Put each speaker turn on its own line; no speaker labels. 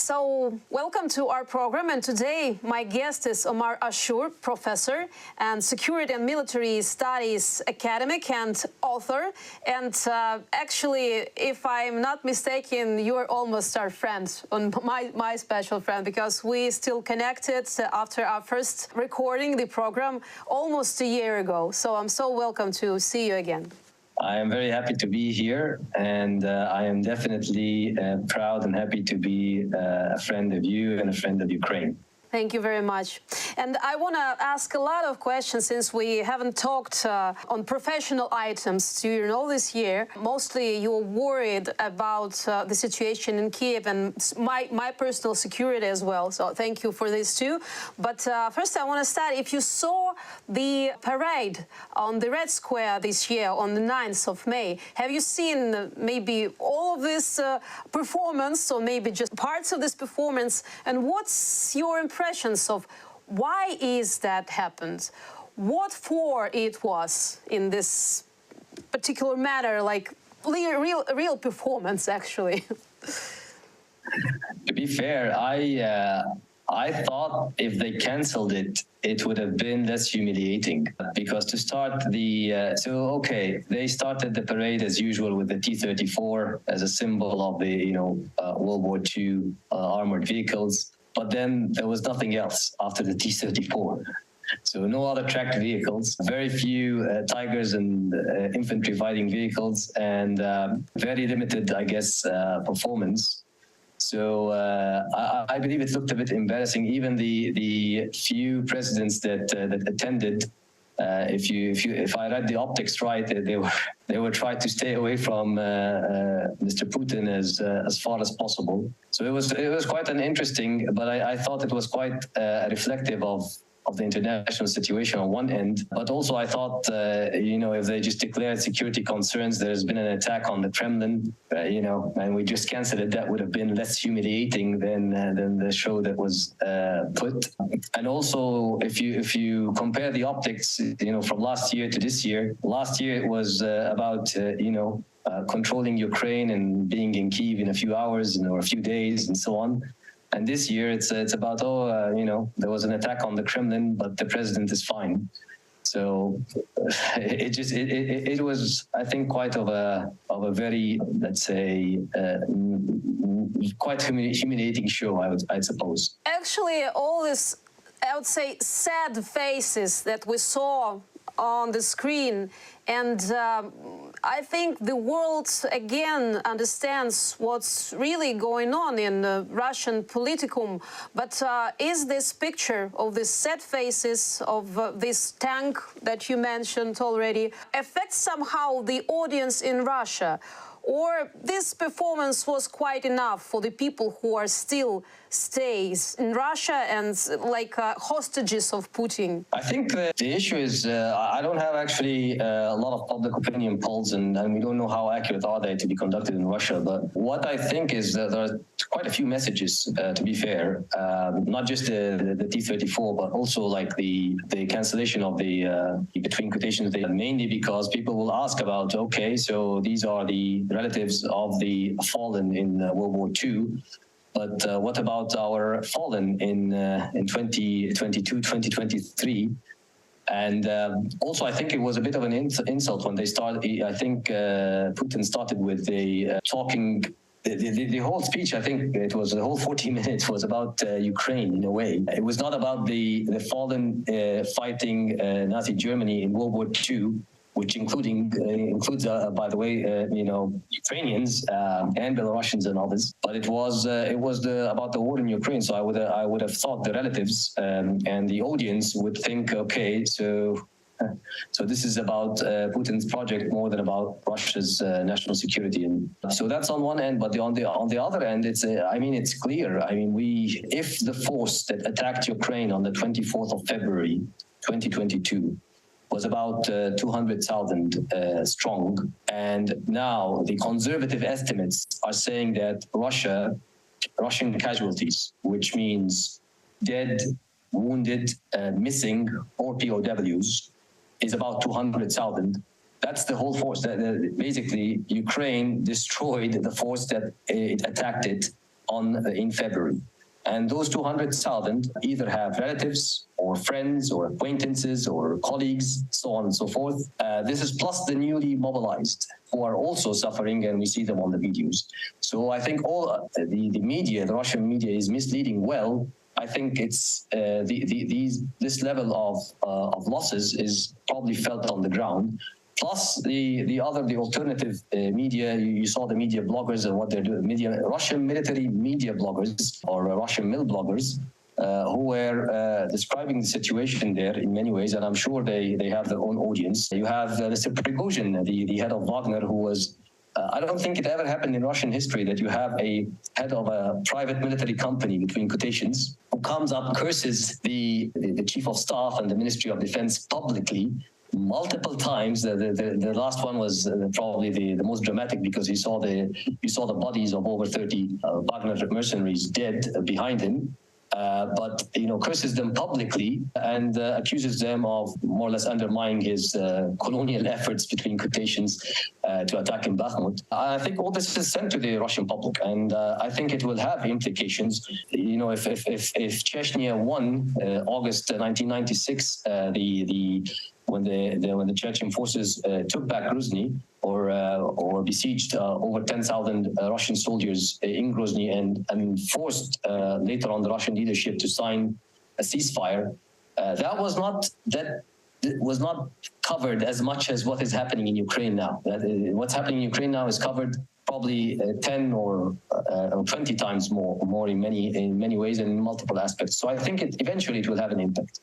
So, welcome to our program, and today my guest is Omar Ashur, professor and security and military studies academic and author. And actually, if I'm not mistaken, you're almost our friend, my special friend, because we still connected after our first recording the program almost a year ago. So I'm so welcome to see you again.
I am very happy to be here, and I am definitely proud and happy to be a friend of you and a friend of Ukraine.
Thank you very much. And I want to ask a lot of questions since we haven't talked on professional items during all this year. Mostly you're worried about the situation in Kiev and my personal security as well. So thank you for this too. But first I want to start, if you saw the parade on the Red Square this year on the 9th of May, have you seen maybe all of this performance or maybe just parts of this performance? And what's your impressions of why is that happened? What for it was in this particular matter, like real performance, actually?
To be fair, I thought if they canceled it, it would have been less humiliating. Because to start they started the parade as usual with the T-34 as a symbol of the World War II armored vehicles. But then there was nothing else after the T-34. So no other tracked vehicles, very few Tigers and infantry fighting vehicles, and very limited, I guess, performance. So I believe it looked a bit embarrassing. Even the few presidents that attended, if I read the optics right, they were trying to stay away from Mr. Putin as far as possible. So it was quite an interesting, but I thought it was quite reflective of the international situation on one end. But also I thought, if they just declared security concerns, there's been an attack on the Kremlin, and we just canceled it, that would have been less humiliating than the show that was put. And also, if you compare the optics, from last year to this year, last year it was about, controlling Ukraine and being in Kyiv in a few hours or a few days and so on. And this year it's about, there was an attack on the Kremlin, but the president is fine. So it was, I think, quite of a very, let's say, quite humiliating show, I'd suppose.
Actually, all this, I would say, sad faces that we saw on the screen, and I think the world again understands what's really going on in the Russian politicum. But is this picture of these sad faces of this tank that you mentioned already affect somehow the audience in Russia? Or this performance was quite enough for the people who are still stays in Russia and like hostages of Putin?
I think the issue is I don't have actually a lot of public opinion polls, and we don't know how accurate are they to be conducted in Russia. But what I think is that there are quite a few messages, to be fair, not just the T-34, but also like the cancellation of the, between quotations, mainly because people will ask about, okay, so these are the relatives of the fallen in World War II. But what about our fallen in 2022, 2023? And also, I think it was a bit of an insult when they started. I think Putin started with the talking. The whole speech, I think it was the whole 40 minutes was about Ukraine in a way. It was not about the fallen fighting Nazi Germany in World War II, which includes, by the way, Ukrainians and Belarusians and others. But it was about the war in Ukraine. So I would have thought the relatives and the audience would think, okay, so this is about Putin's project more than about Russia's national security, and so that's on one end. But on the other end, it's clear. If the force that attacked Ukraine on the 24th of February, 2022. was about 200,000 strong. And now the conservative estimates are saying that Russian casualties, which means dead, wounded, missing, or POWs, is about 200,000. That's the whole force. Basically, Ukraine destroyed the force that it attacked it in February. And those 200,000 either have relatives or friends or acquaintances or colleagues, so on and so forth. This is plus the newly mobilized who are also suffering, and we see them on the videos. So I think all the media, the Russian media, is misleading well. I think it's this level of losses is probably felt on the ground. Plus the alternative media, you saw the media bloggers and what they're doing. Russian military media bloggers or Russian mil bloggers who were describing the situation there in many ways, and I'm sure they have their own audience. You have Mr. Prigozhin, the head of Wagner, who was I don't think it ever happened in Russian history that you have a head of a private military company, between quotations, who comes up, curses the chief of staff and the Ministry of Defense publicly multiple times. The last one was probably the most dramatic, because you saw the bodies of over 30 Wagner mercenaries dead behind him. But curses them publicly and accuses them of more or less undermining his colonial efforts, between quotations, to attack in Bakhmut. I think all this is sent to the Russian public, and I think it will have implications. If Chechnya won August 1996, when the Chechen forces took back Grozny, or besieged over 10,000 Russian soldiers in Grozny, and forced later on the Russian leadership to sign a ceasefire, that was not covered as much as what is happening in Ukraine now. What's happening in Ukraine now is covered probably 10 or 20 times more in many ways and in multiple aspects. So I think eventually it will have an impact.